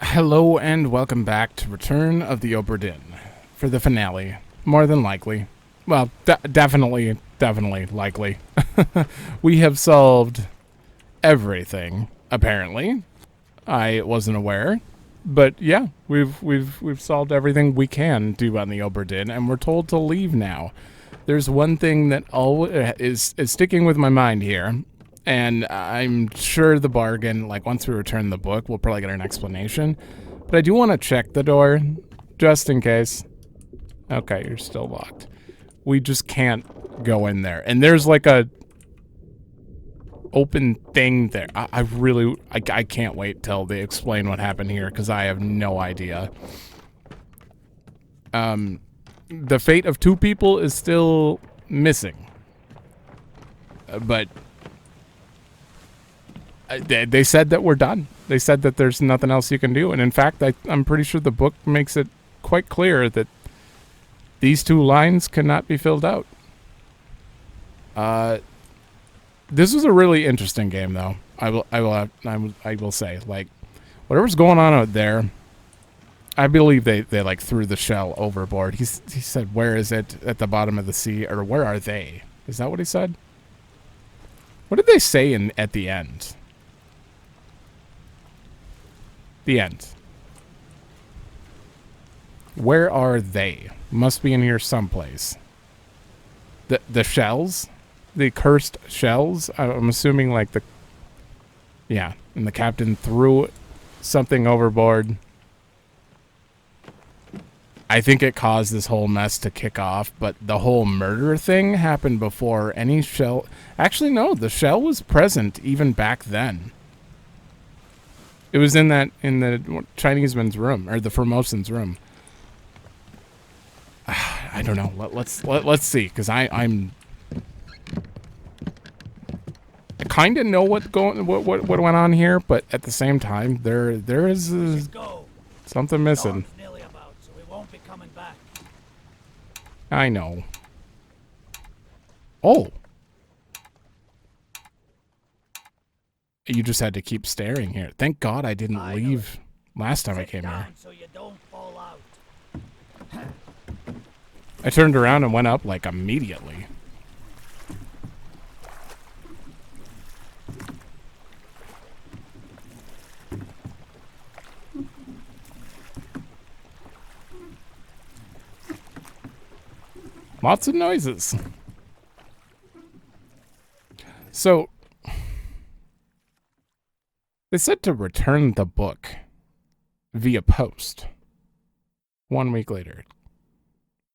Hello and welcome back to Return of the Obra Dinn for the finale, more than likely. Well, definitely likely. We have solved everything, apparently. I wasn't aware, but yeah, we've solved everything we can do on the Obra Dinn, and we're told to leave now. There's one thing that is sticking with my mind here. And I'm sure the bargain, like once we return the book, we'll probably get an explanation. But I do want to check the door, just in case. Okay, you're still locked. We just can't go in there. And there's like a open thing there. I can't wait till they explain what happened here, because I have no idea. The fate of 2 people is still missing. But they said that we're done. They said that there's nothing else you can do. And in fact, I'm pretty sure the book makes it quite clear that these 2 lines cannot be filled out. This was a really interesting game, though. I will say, like, whatever's going on out there, I believe they like threw the shell overboard. He said, "Where is it? At the bottom of the sea?" Or "Where are they?" Is that what he said? What did they say at the end? The end. Where are they? Must be in here someplace. The shells? The cursed shells? I'm assuming like the... Yeah, and the captain threw something overboard. I think it caused this whole mess to kick off, but the whole murder thing happened before any shell... Actually, no, the shell was present even back then. It was in the Chinese man's room, or the Formosan's room. I don't know. Let's see, because I kind of know what went on here, but at the same time, there is something missing. I know. Oh. You just had to keep staring here. Thank God I didn't leave last time I came here. So you don't fall out. I turned around and went up like immediately. Lots of noises. So, they said to return the book via post 1 week later.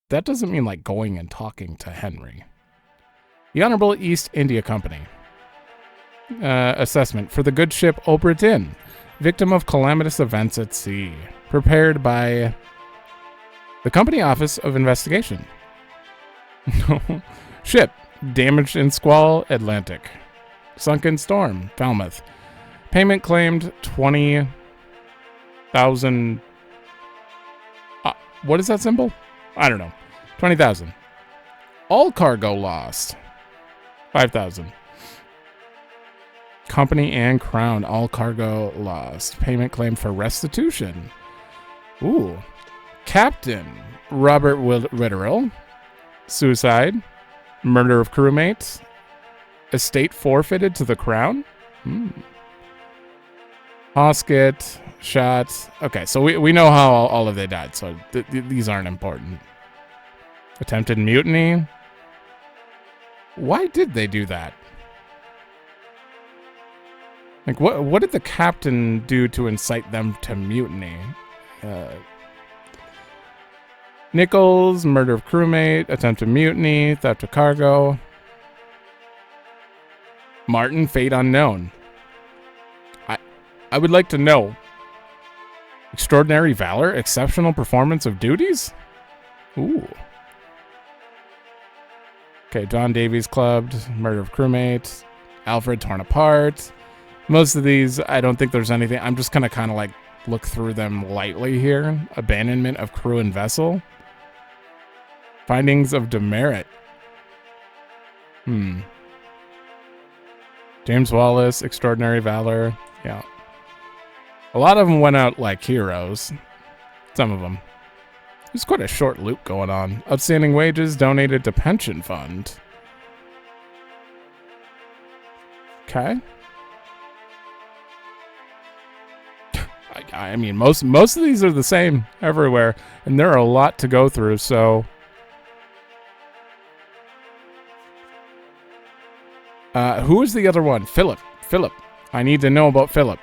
That doesn't mean like going and talking to Henry. The Honorable East India Company. Assessment for the good ship Obra Dinn, victim of calamitous events at sea. Prepared by the Company Office of Investigation. Ship damaged in squall, Atlantic. Sunken storm, Falmouth. Payment claimed 20,000. What is that symbol? I don't know. 20,000. All cargo lost. 5,000. Company and Crown, all cargo lost. Payment claimed for restitution. Ooh. Captain Robert Ritterell. Suicide. Murder of crewmates. Estate forfeited to the Crown. Hoskett, shot. Okay, so we know how all of they died, so these aren't important. Attempted mutiny. Why did they do that? Like, what did the captain do to incite them to mutiny? Nichols, murder of crewmate, attempted mutiny, theft of cargo. Martin, fate unknown. I would like to know. Extraordinary valor, exceptional performance of duties? Ooh. Okay, John Davies clubbed, murder of crewmate, Alfred torn apart. Most of these, I don't think there's anything. I'm just gonna kind of like look through them lightly here. Abandonment of crew and vessel. Findings of demerit. James Wallace, extraordinary valor. Yeah. A lot of them went out like heroes. Some of them. There's quite a short loop going on. Outstanding wages donated to pension fund. Okay. I mean, most of these are the same everywhere, and there are a lot to go through, so... who is the other one? Philip. Philip. I need to know about Philip.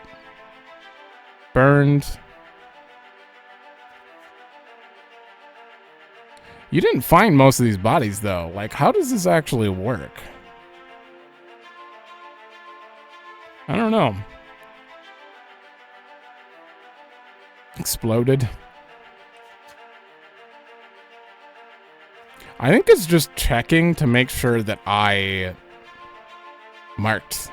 Burned. You didn't find most of these bodies, though. Like, how does this actually work? I don't know. Exploded. I think it's just checking to make sure that I marked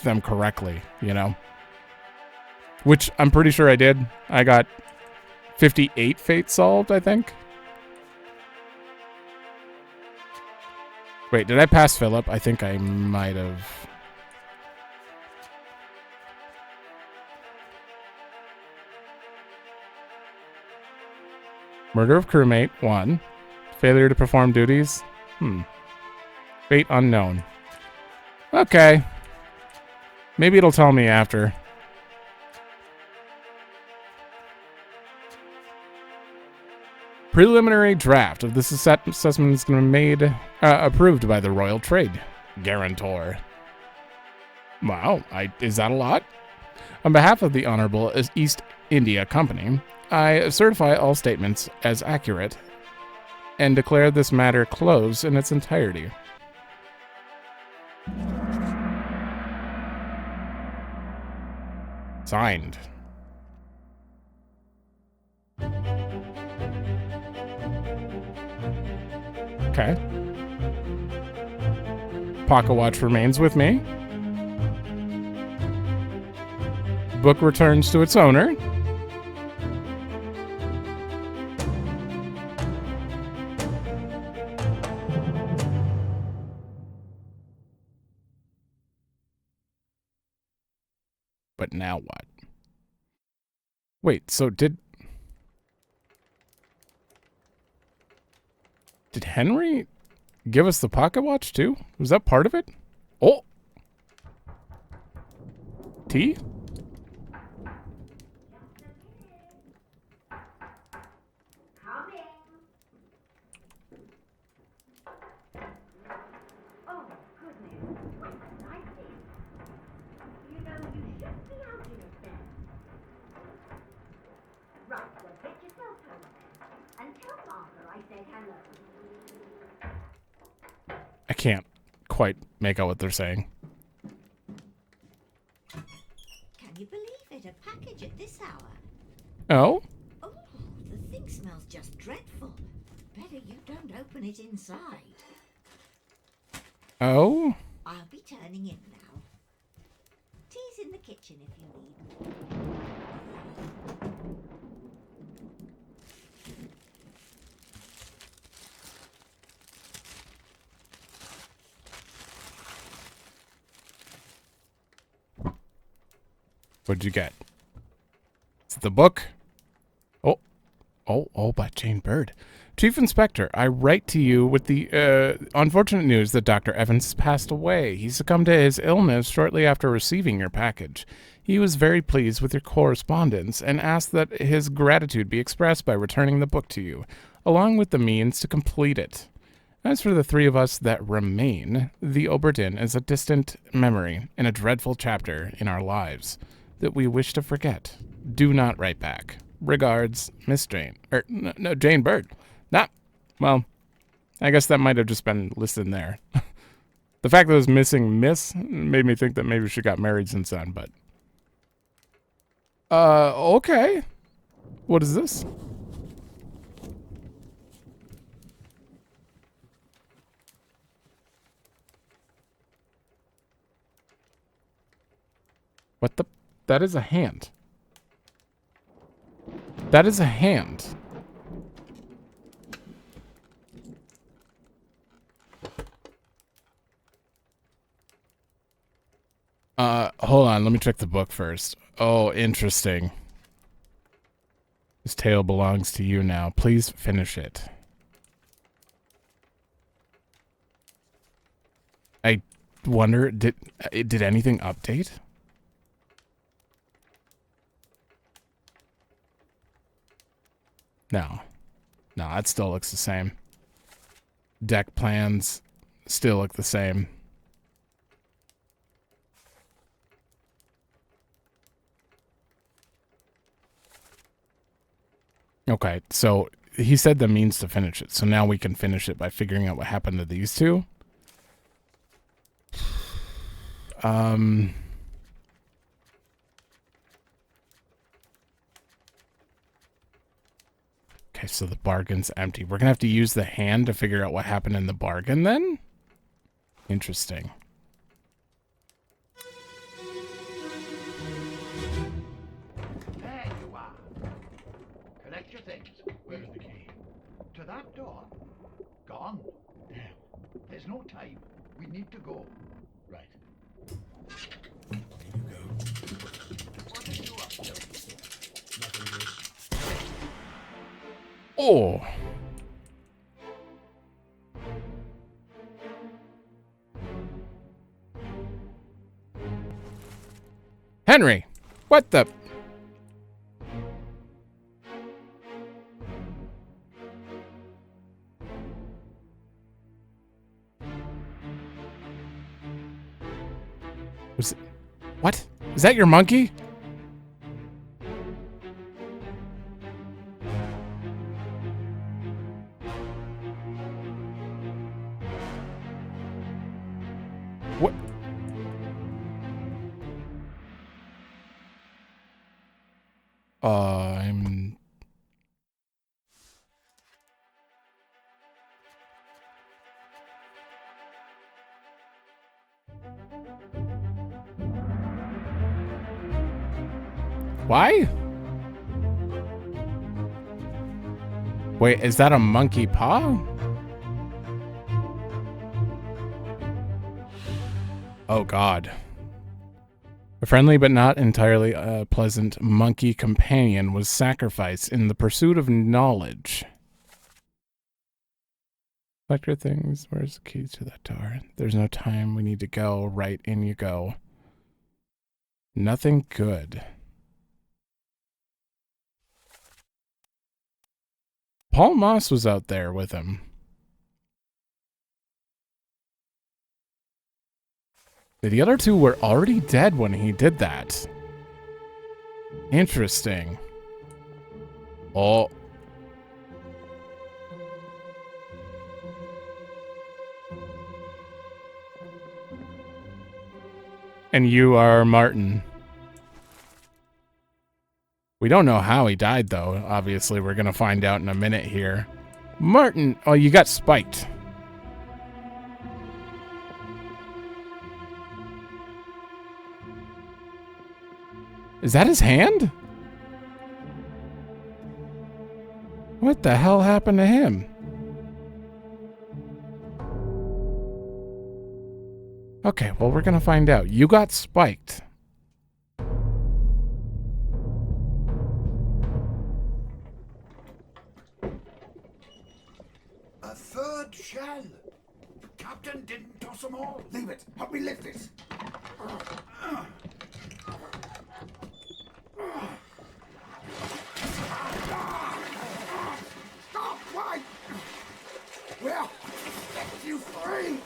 them correctly, you know? Which I'm pretty sure I did. I got 58 fates solved, I think. Wait, did I pass Philip? I think I might have. Murder of crewmate, 1. Failure to perform duties. Fate unknown. Okay. Maybe it'll tell me after. Preliminary draft of this assessment is going to be made approved by the Royal Trade Guarantor. Wow, is that a lot? On behalf of the Honorable East India Company, I certify all statements as accurate and declare this matter closed in its entirety. Signed. Okay. Pocket watch remains with me. Book returns to its owner. But now what? Wait, so did Henry give us the pocket watch too? Was that part of it? Oh! Tea? I can't quite make out what they're saying. Can you believe it? A package at this hour. Oh? Oh, the thing smells just dreadful. Better you don't open it inside. Oh? I'll be turning in now. Tea's in the kitchen if you need. What'd you get? It's the book. Oh, by Jane Bird. Chief Inspector, I write to you with the unfortunate news that Dr. Evans has passed away. He succumbed to his illness shortly after receiving your package. He was very pleased with your correspondence and asked that his gratitude be expressed by returning the book to you, along with the means to complete it. As for the three of us that remain, the Obra Dinn is a distant memory and a dreadful chapter in our lives that we wish to forget. Do not write back. Regards, Miss Jane. No, Jane Bird. Well, I guess that might have just been listed there. The fact that it was missing Miss made me think that maybe she got married since then, but... okay. What is this? What the... That is a hand. That is a hand. Hold on. Let me check the book first. Oh, interesting. This tale belongs to you now. Please finish it. I wonder, did anything update? No. No, that still looks the same. Deck plans still look the same. Okay, so he said the means to finish it. So now we can finish it by figuring out what happened to these two. Okay, so the bargain's empty. We're gonna have to use the hand to figure out what happened in the bargain then? Interesting. There you are. Collect your things. Where's the key? To that door. Gone. Damn. There's no time. We need to go. Right. Here you go. What are you up to? Nothing good. Oh! Henry! What the... Was it... What? Is that your monkey? What? I'm... Why? Wait, is that a monkey paw? Oh God. A friendly but not entirely pleasant monkey companion was sacrificed in the pursuit of knowledge. Collect your things. Where's the keys to that door? There's no time. We need to go. Right, in you go. Nothing good. Paul Moss was out there with him. The other two were already dead when he did that. Interesting. Oh. And you are Martin. We don't know how he died, though. Obviously, we're going to find out in a minute here. Martin, oh, you got spiked. Is that his hand? What the hell happened to him? Okay, well, we're going to find out. You got spiked. A third shell. Captain didn't toss them all. Leave it. Help me lift it. Stop! Why? Well, set you free.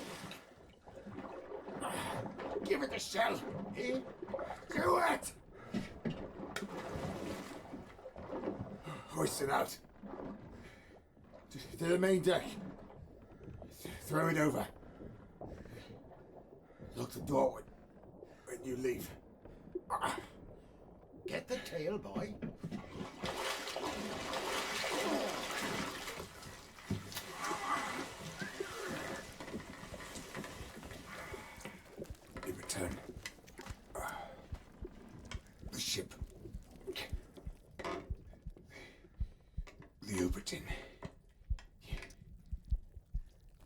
Give it the shell. Here. Do it. Hoist it out. To the main deck. Throw it over. Lock the door when you leave. Get the tail, boy. In return, the ship. The Obra Dinn.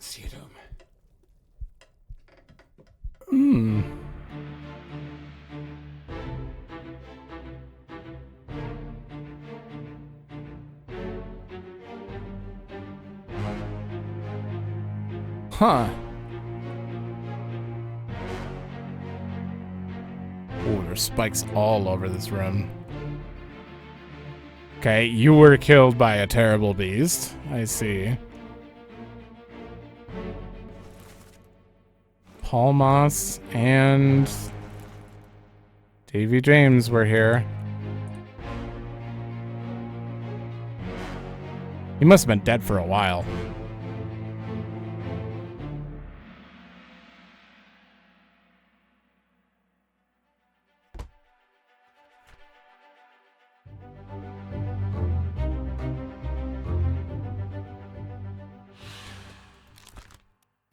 See it home. Huh. Oh, there's spikes all over this room. Okay, you were killed by a terrible beast. I see. Paul Moss and Davy James were here. He must have been dead for a while.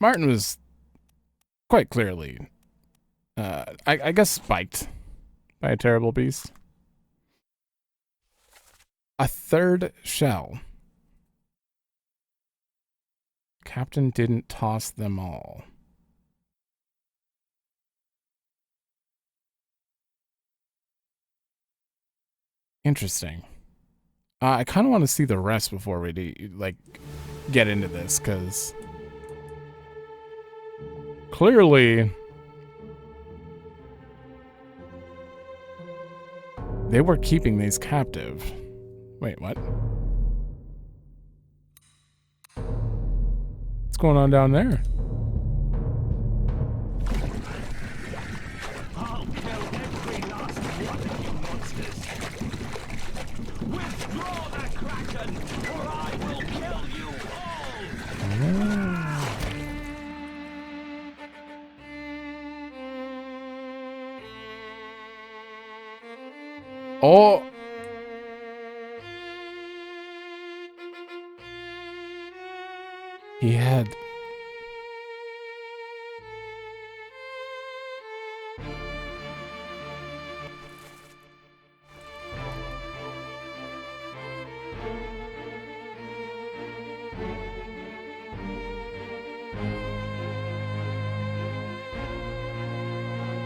Martin was quite clearly, I guess, spiked by a terrible beast. A third shell. Captain didn't toss them all. Interesting. I kind of want to see the rest before we get into this, because clearly they were keeping these captive. Wait, what? What's going on down there? I'll kill every last one of you monsters. Withdraw the Kraken, or I will kill you all. Oh. He had...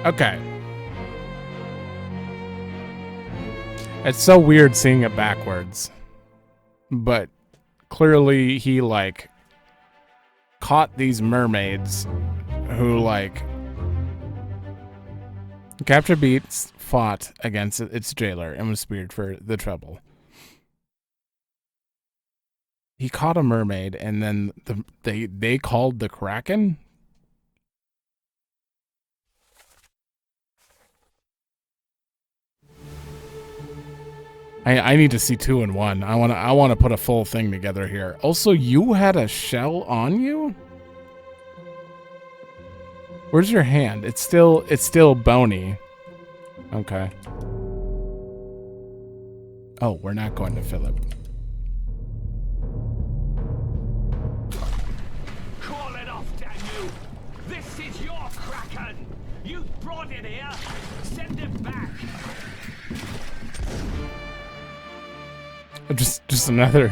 Okay. It's so weird seeing it backwards. But clearly he, like, caught these mermaids who, like, captured beats, fought against its jailer, and was speared for the trouble. He caught a mermaid, and then they called the Kraken? I need to see 2 in 1. I wanna put a full thing together here. Also, you had a shell on you? Where's your hand? It's still bony. Okay. Oh, we're not going to Philip. Call it off, damn you! This is your Kraken! You brought it here! Send it back! Just another.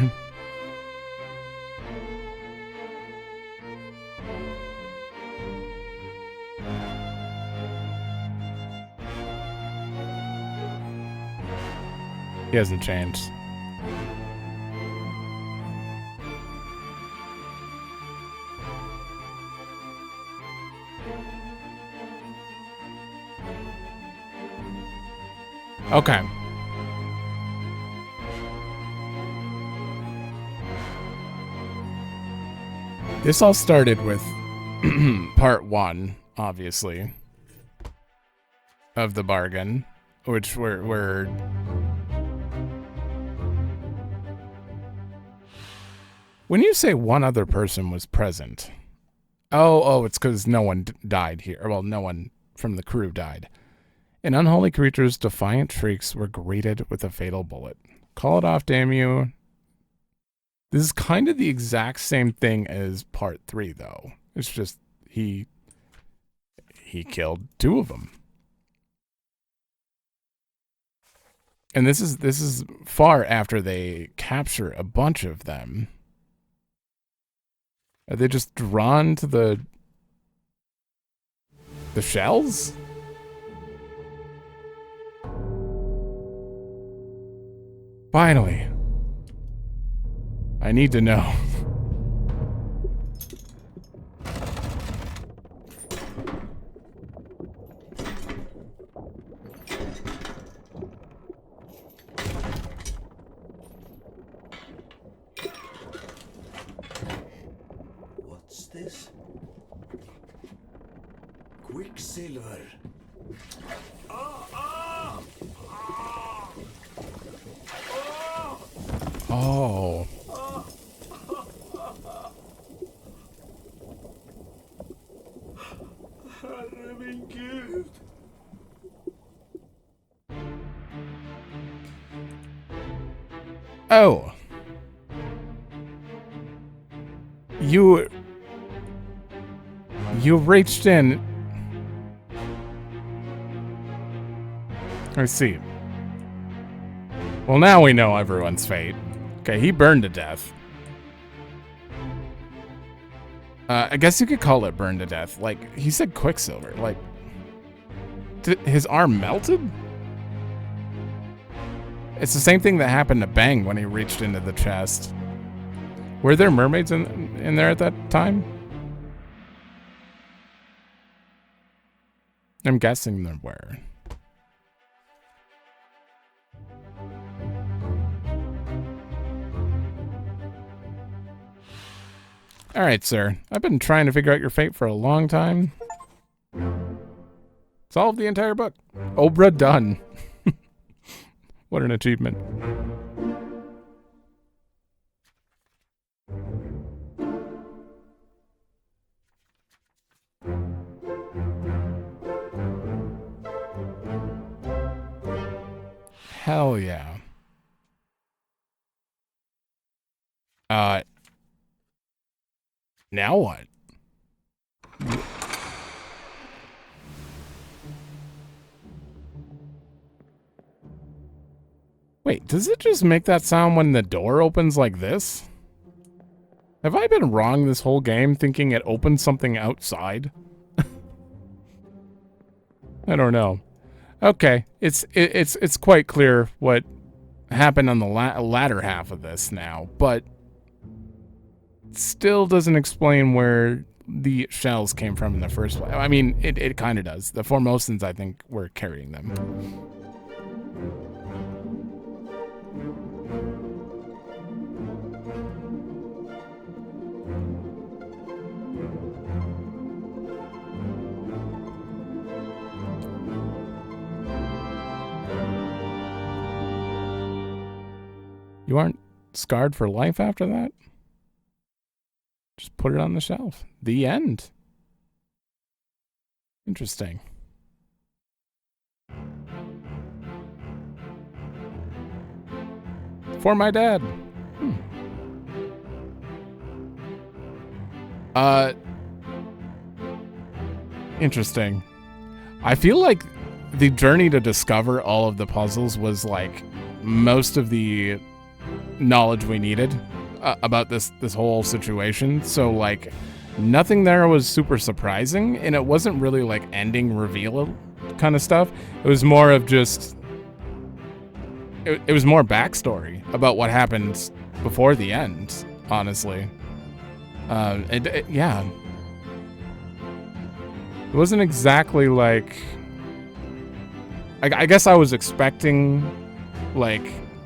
He hasn't changed. Okay. This all started with part 1, obviously, of the bargain, which were when you say one other person was present. Oh, it's because no one died here. Well, no one from the crew died. An unholy creature's defiant shrieks were greeted with a fatal bullet. Call it off, damn you. This is kind of the exact same thing as part 3, though. It's just he killed 2 of them. And this is far after they capture a bunch of them. Are they just drawn to the shells? Finally. I need to know. Quicksilver. Oh. Herre min Gud. Oh. You reached in. I see. Well, now we know everyone's fate. Okay, he burned to death. I guess you could call it burned to death. Like, he said Quicksilver. Like, his arm melted? It's the same thing that happened to Bang when he reached into the chest. Were there mermaids in there at that time? I'm guessing there were. All right, sir. I've been trying to figure out your fate for a long time. Solved the entire book. Obra Dinn. What an achievement. Hell yeah. Now what? Wait, does it just make that sound when the door opens like this? Have I been wrong this whole game thinking it opened something outside? I don't know. Okay, it's quite clear what happened on the latter half of this now, but still doesn't explain where the shells came from in the first place. I mean, it kind of does. The Formosans, I think, were carrying them. You aren't scarred for life after that? Just put it on the shelf. The end. Interesting. For my dad. Interesting. I feel like the journey to discover all of the puzzles was like most of the knowledge we needed about this whole situation. So like nothing there was super surprising, and it wasn't really like ending reveal kind of stuff. It was more of just it was more backstory about what happened before the end, honestly. Yeah, it wasn't exactly like I guess I was expecting like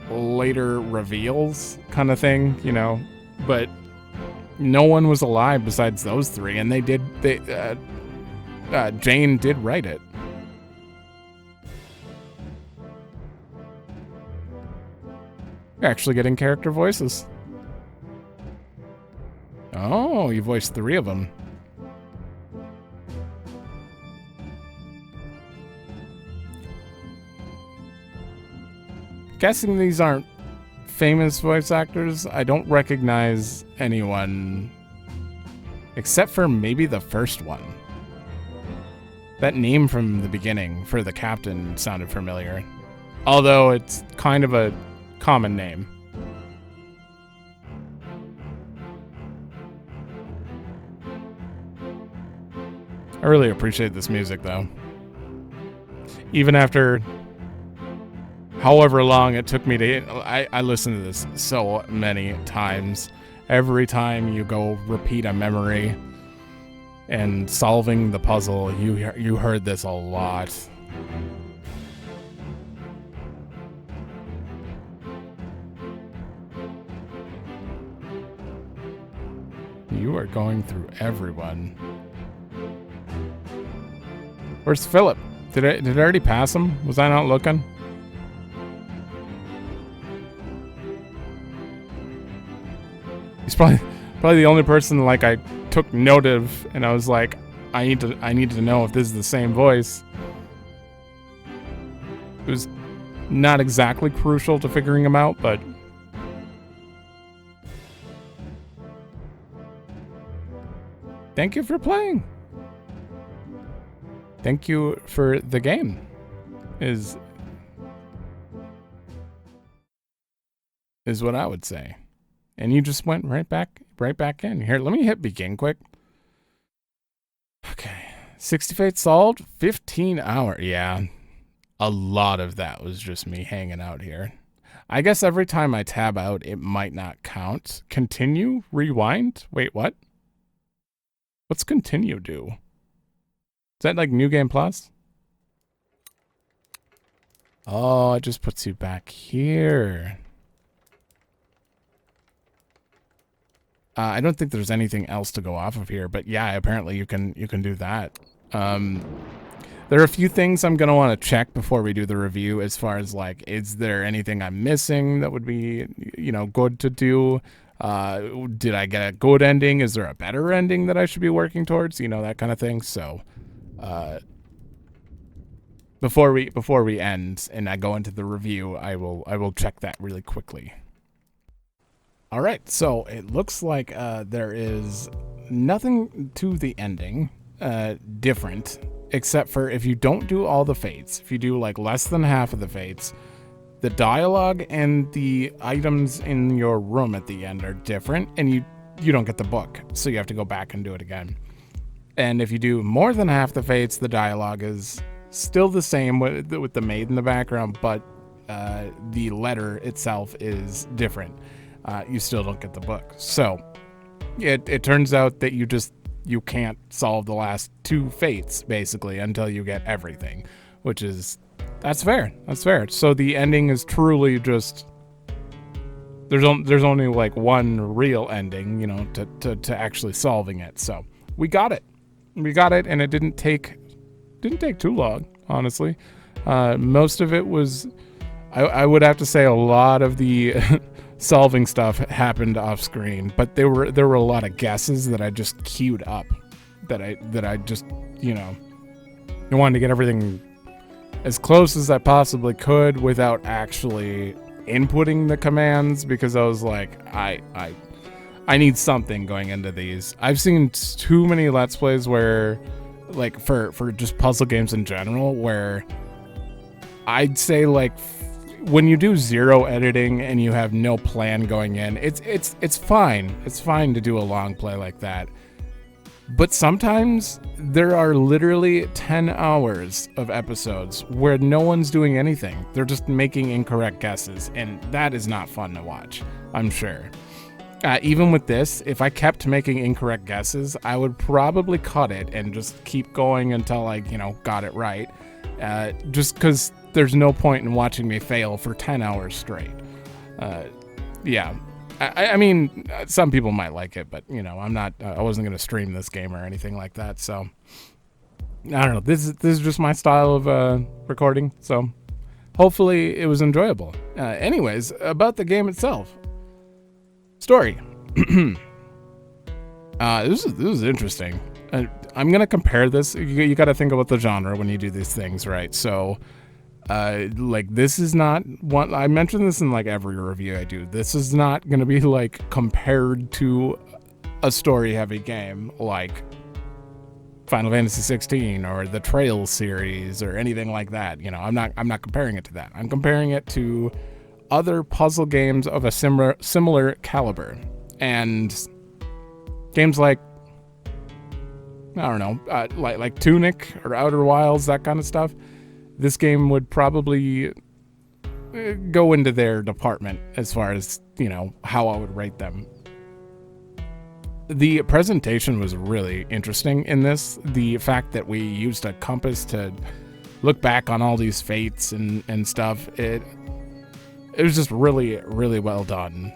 later reveals kind of thing, you know, but no one was alive besides those three, and Jane did write it. You're actually getting character voices. Oh, you voiced 3 of them. Guessing these aren't famous voice actors. I don't recognize anyone except for maybe the first one. That name from the beginning for the captain sounded familiar, although it's kind of a common name. I really appreciate this music though. Even after however long it took me to... I listened to this so many times. Every time you go repeat a memory and solving the puzzle, you heard this a lot. You are going through everyone. Where's Philip? Did I already pass him? Was I not looking? He's probably the only person like I took note of, and I was like, I need to know if this is the same voice. It was not exactly crucial to figuring him out, but thank you for playing. Thank you for the game. Is what I would say. And you just went right back in. Here, let me hit begin quick. Okay. 60 Fates solved, 15 hours. Yeah. A lot of that was just me hanging out here. I guess every time I tab out, it might not count. Continue? Rewind? Wait, what? What's continue do? Is that like New Game Plus? Oh, it just puts you back here. I don't think there's anything else to go off of here, but yeah, apparently you can do that. There are a few things I'm going to want to check before we do the review as far as like, is there anything I'm missing that would be, you know, good to do? Did I get a good ending? Is there a better ending that I should be working towards? You know, that kind of thing. So, before we end and I go into the review, I will check that really quickly. All right, so it looks like there is nothing to the ending different, except for if you don't do all the fates, if you do like less than half of the fates, the dialogue and the items in your room at the end are different, and you don't get the book, so you have to go back and do it again. And if you do more than half the fates, the dialogue is still the same with the maid in the background, but the letter itself is different. You still don't get the book. So it turns out that you can't solve the last two fates basically until you get everything, which is, that's fair. That's fair. So the ending is truly just, there's only like one real ending, you know, to actually solving it. So we got it, and it didn't take too long, honestly. Most of it was, I would have to say a lot of the solving stuff happened off screen, but there were a lot of guesses that I just queued up, that I just, you know, I wanted to get everything as close as I possibly could without actually inputting the commands, because I was like, I need something going into these. I've seen too many Let's Plays where, like, for just puzzle games in general, where I'd say like when you do zero editing and you have no plan going in, it's fine. It's fine to do a long play like that. But sometimes there are literally 10 hours of episodes where no one's doing anything. They're just making incorrect guesses, and that is not fun to watch, I'm sure. Even with this, if I kept making incorrect guesses, I would probably cut it and just keep going until I, you know, got it right. Just because there's no point in watching me fail for 10 hours straight. Yeah. I mean, some people might like it, but, you know, I wasn't going to stream this game or anything like that, so I don't know. This is just my style of recording, so hopefully it was enjoyable. Anyways, about the game itself. Story. This is interesting. I'm going to compare this. You got to think about the genre when you do these things, right? So, like, this is not one, I mentioned this in like every review I do. This is not going to be like compared to a story heavy game like Final Fantasy 16 or the Trails series or anything like that. You know, I'm not comparing it to that. I'm comparing it to other puzzle games of a similar caliber, and games like, I don't know, like Tunic or Outer Wilds, that kind of stuff. This game would probably go into their department as far as, you know, how I would rate them. The presentation was really interesting in this. The fact that we used a compass to look back on all these fates and stuff, it was just really, really well done.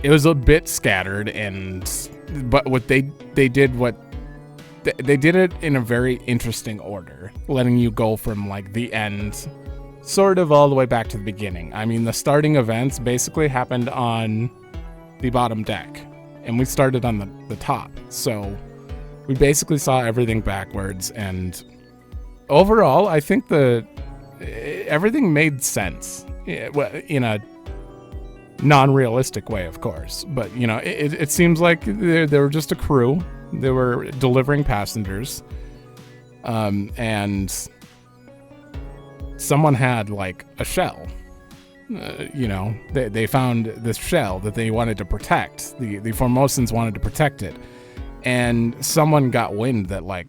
It was a bit scattered, but what they did what they did it in a very interesting order, letting you go from like the end sort of all the way back to the beginning. I mean, the starting events basically happened on the bottom deck, and we started on the top. So we basically saw everything backwards, and overall, I think everything made sense in a non-realistic way, of course. But, you know, it seems like they were just a crew. They were delivering passengers, and someone had, like, a shell. You know, they found this shell that they wanted to protect. The Formosans wanted to protect it. And someone got wind that, like,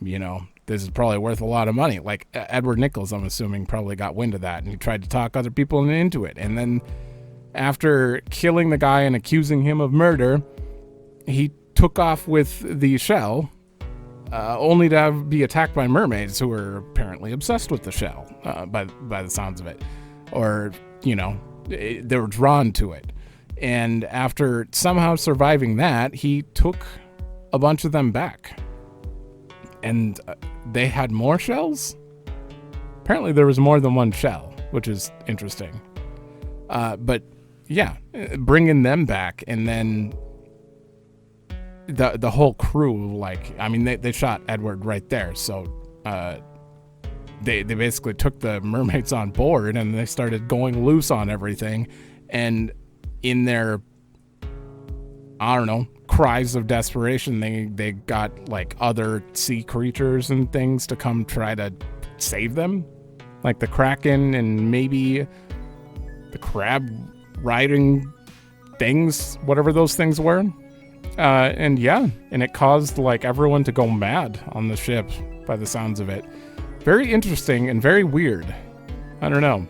you know, this is probably worth a lot of money. Like, Edward Nichols, I'm assuming, probably got wind of that, and he tried to talk other people into it. And then after killing the guy and accusing him of murder, he took off with the shell, only to be attacked by mermaids who were apparently obsessed with the shell, by the sounds of it. Or, you know, they were drawn to it. And after somehow surviving that, he took a bunch of them back. And they had more shells? Apparently there was more than one shell, which is interesting. But yeah, bringing them back, and then the whole crew, like, I mean, they shot Edward right there. So they basically took the mermaids on board, and they started going loose on everything. And in their, I don't know, cries of desperation, they got like other sea creatures and things to come try to save them, like the kraken and maybe the crab riding things, whatever those things were. And yeah, and it caused like everyone to go mad on the ship by the sounds of it. Very interesting and very weird. I don't know,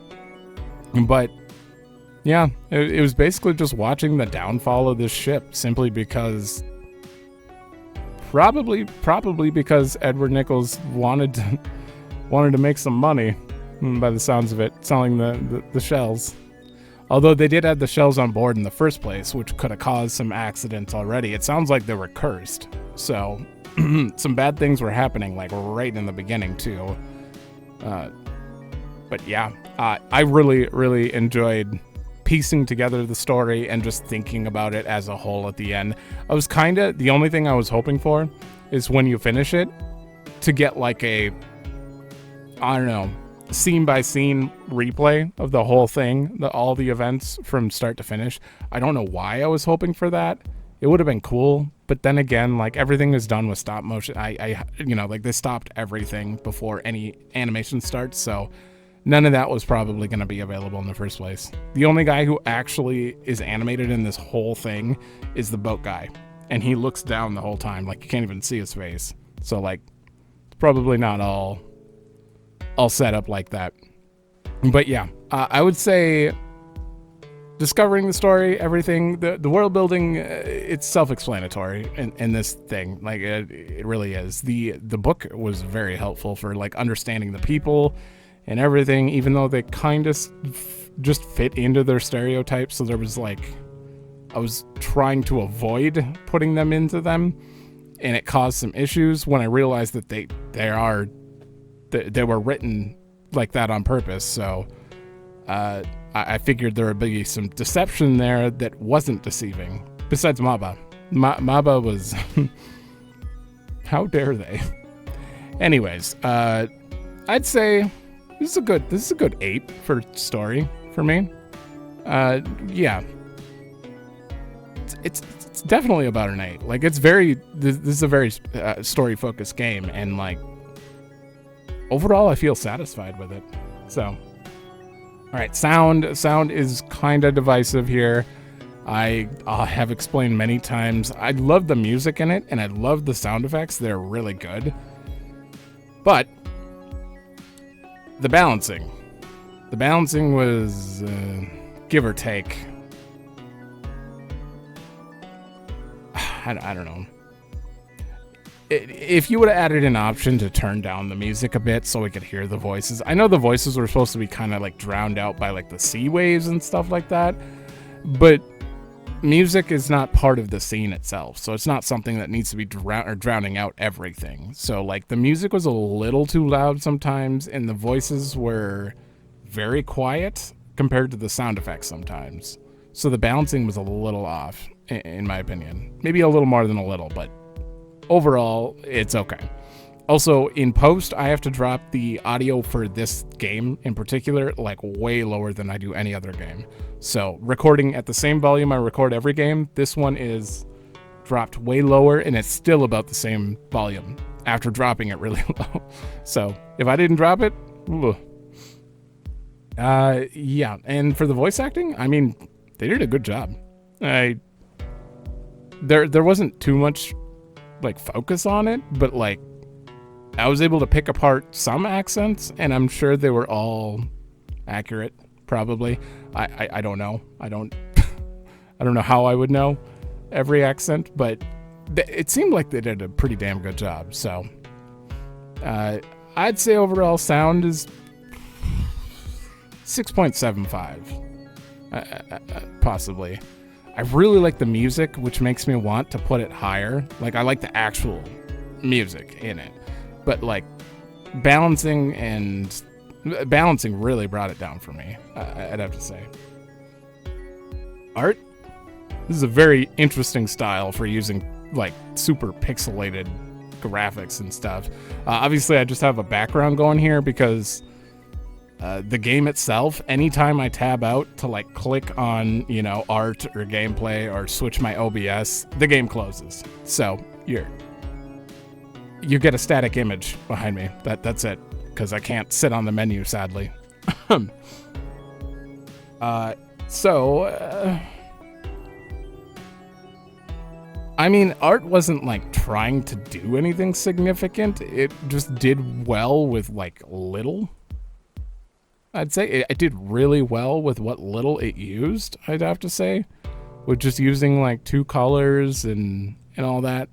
but yeah, it was basically just watching the downfall of this ship, simply because, probably because Edward Nichols wanted to make some money, by the sounds of it, selling the shells. Although they did have the shells on board in the first place, which could have caused some accidents already. It sounds like they were cursed, so some bad things were happening, like right in the beginning too. But yeah, I really enjoyed piecing together the story and just thinking about it as a whole at the end. I was the only thing I was hoping for is when you finish it to get like a, I don't know, scene by scene replay of the whole thing, all the events from start to finish. I don't know why I was hoping for that. It would have been cool, but then again, like, everything is done with stop motion. I you know, like, they stopped everything before any animation starts, so none of that was probably going to be available in the first place. The only guy who actually is animated in this whole thing is the boat guy, and he looks down the whole time, like, you can't even see his face. So, like, it's probably not all set up like that. But yeah, I would say discovering the story, everything, the world building, it's self-explanatory in this thing. Like, it really is. The book was very helpful for, like, understanding the people and everything, even though they kind of just fit into their stereotypes. So there was, like, I was trying to avoid putting them into them, and it caused some issues when I realized that they were written like that on purpose. So I figured there would be some deception there that wasn't deceiving. Besides Maba. Maba was... How dare they? Anyways, I'd say this is a good 8 for story for me. Yeah. It's definitely about an 8. Like, this is a very story-focused game, and, like, overall, I feel satisfied with it. So, all right, sound is kind of divisive here. I have explained many times. I love the music in it, and I love the sound effects. They're really good. But the balancing was give or take. I don't know. If you would have added an option to turn down the music a bit so we could hear the voices. I know the voices were supposed to be kind of like drowned out by like the sea waves and stuff like that, but music is not part of the scene itself, so it's not something that needs to be drowning out everything. So like the music was a little too loud sometimes, and the voices were very quiet compared to the sound effects sometimes. So the balancing was a little off, in my opinion. Maybe a little more than a little, but overall, it's okay. Also, in post, I have to drop the audio for this game in particular, like way lower than I do any other game. So recording at the same volume I record every game, this one is dropped way lower, and it's still about the same volume after dropping it really low. So if I didn't drop it, yeah. And for the voice acting, I mean, they did a good job. There wasn't too much like focus on it, but like I was able to pick apart some accents, and I'm sure they were all accurate. Probably. I don't know. I don't know how I would know every accent, but it seemed like they did a pretty damn good job. So I'd say overall sound is 6.75, possibly. I really like the music, which makes me want to put it higher. Like I like the actual music in it, but like balancing really brought it down for me, I'd have to say. Art? This is a very interesting style for using like super pixelated graphics and stuff. Obviously, I just have a background going here because the game itself, anytime I tab out to like click on, art or gameplay or switch my OBS, the game closes. So you get a static image behind me. That's it. Because I can't sit on the menu, sadly. I mean, art wasn't like trying to do anything significant. It just did well with like little. I'd say it did really well with what little it used, I'd have to say. With just using like 2 colors and all that.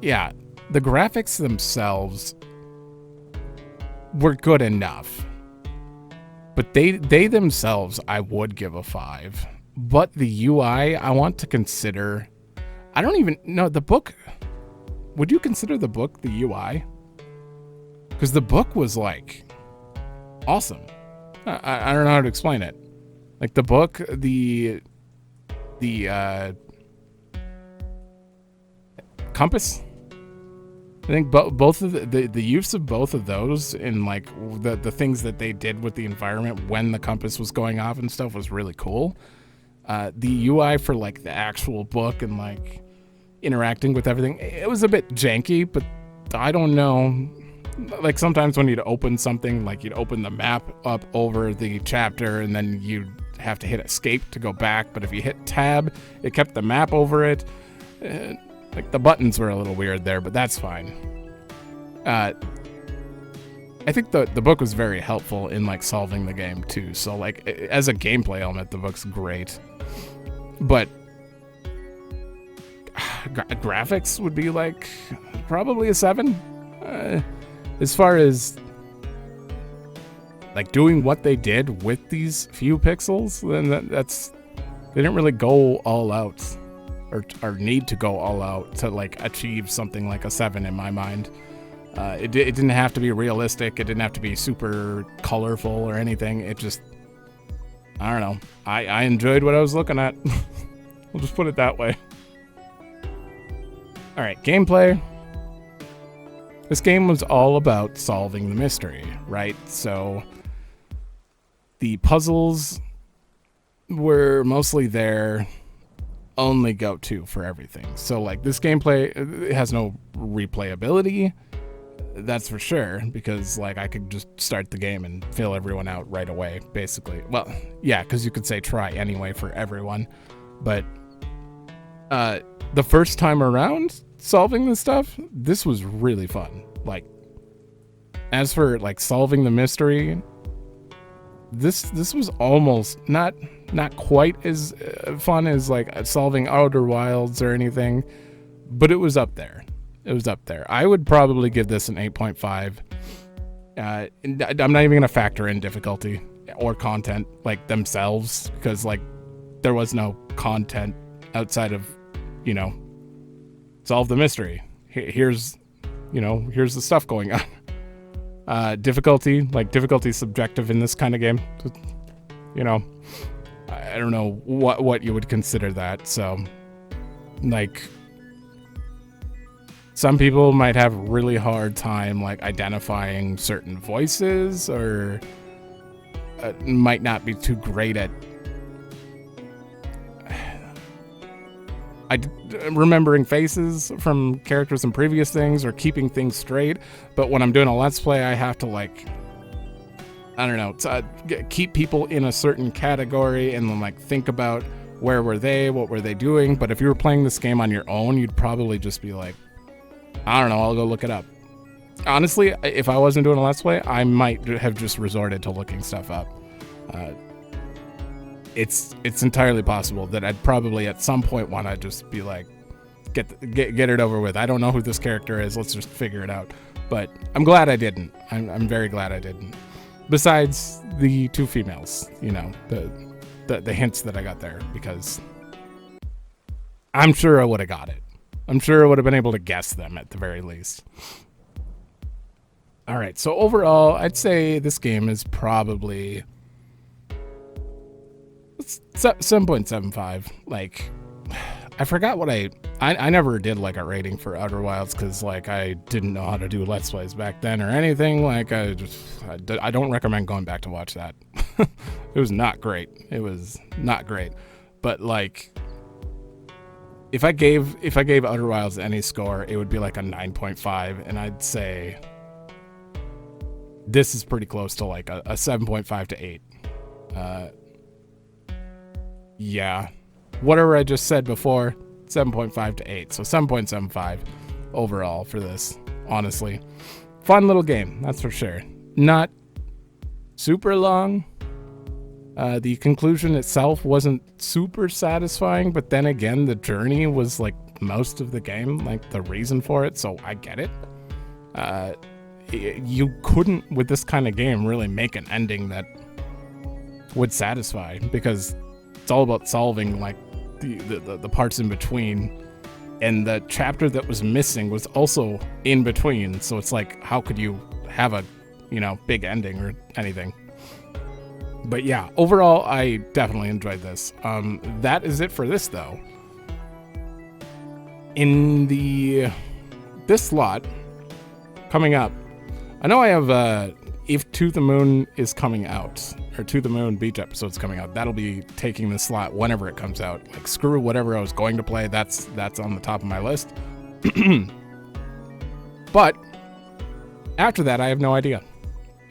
Yeah. The graphics themselves were good enough, but they themselves I would give a 5. But the UI, I want to consider. I don't even know the book. Would you consider the book the UI? Because the book was like awesome. I don't know how to explain it. Like the book, the compass. I think both of the use of both of those in like the things that they did with the environment when the compass was going off and stuff was really cool. The UI for like the actual book and like interacting with everything, it was a bit janky, but I don't know. Like sometimes when you'd open something, like you'd open the map up over the chapter and then you'd have to hit escape to go back. But if you hit tab, it kept the map over it. Like the buttons were a little weird there, but that's fine. I think the book was very helpful in like solving the game too. So like as a gameplay element, the book's great. But graphics would be like probably a 7. As far as like doing what they did with these few pixels, then they didn't really go all out. Or need to go all out to like achieve something like a 7 in my mind. It didn't have to be realistic. It didn't have to be super colorful or anything. It just, I don't know. I enjoyed what I was looking at. We'll just put it that way. All right, gameplay. This game was all about solving the mystery, right? So the puzzles were mostly there. Only go-to for everything. So like this gameplay, it has no replayability, that's for sure, because like I could just start the game and fill everyone out right away, basically. Well, yeah, because you could say try anyway for everyone, but the first time around solving this stuff, this was really fun. Like as for like solving the mystery, this was almost not quite as fun as like solving Outer Wilds or anything, but it was up there. I would probably give this an 8.5. I'm not even gonna factor in difficulty or content, like, themselves, because, like, there was no content outside of, you know, solve the mystery. Here's the stuff going on. Difficulty is subjective in this kind of game. You know, I don't know what you would consider that. So, like, some people might have a really hard time, like, identifying certain voices, or might not be too great at remembering faces from characters in previous things, or keeping things straight. But when I'm doing a Let's Play, I have to, like, I don't know, keep people in a certain category, and then, like, think about where were they, what were they doing. But if you were playing this game on your own, you'd probably just be like, I don't know, I'll go look it up. Honestly, if I wasn't doing a Let's Play, I might have just resorted to looking stuff up. It's entirely possible that I'd probably at some point want to just be like, get it over with. I don't know who this character is. Let's just figure it out. But I'm glad I didn't. I'm very glad I didn't. Besides the two females, you know, the hints that I got there, because I'm sure I would have got it. I'm sure I would have been able to guess them at the very least. All right, so overall, I'd say this game is probably 7.75. Like, I forgot what I never did, like, a rating for Outer Wilds, because, like, I didn't know how to do Let's Plays back then or anything. Like, I don't recommend going back to watch that. It was not great. It was not great. But, like, if I gave Outer Wilds any score, it would be like a 9.5, and I'd say this is pretty close to, like, a 7.5 to 8. Yeah, whatever I just said before, 7.5 to 8, so 7.75 overall for this. Honestly, fun little game, that's for sure. Not super long. The conclusion itself wasn't super satisfying, but then again, the journey was, like, most of the game, like, the reason for it, so I get it. You couldn't, with this kind of game, really make an ending that would satisfy, because it's all about solving, like, the parts in between, and the chapter that was missing was also in between, so it's like, how could you have a, you know, big ending or anything? But yeah, overall, I definitely enjoyed this. That is it for this, though. In this slot coming up, I know I have If To the Moon is coming out, or To the Moon Beach episode's coming out. That'll be taking the slot whenever it comes out. Like, screw whatever I was going to play. That's on the top of my list. But after that, I have no idea.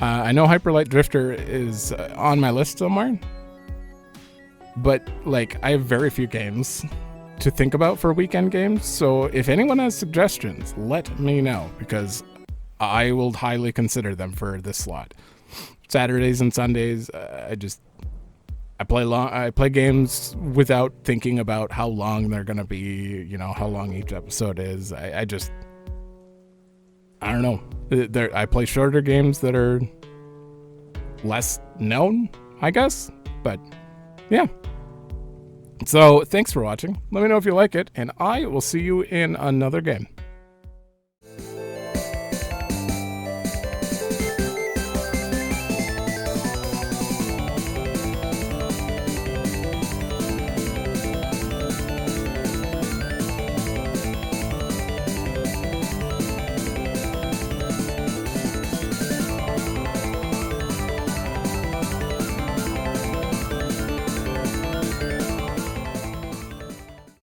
I know Hyperlight Drifter is on my list somewhere, but, like, I have very few games to think about for weekend games, so if anyone has suggestions, let me know, because I will highly consider them for this slot. Saturdays and Sundays, I play games without thinking about how long they're gonna be, you know, how long each episode is. I don't know. I play shorter games that are less known, I guess. But yeah. So thanks for watching. Let me know if you like it, and I will see you in another game.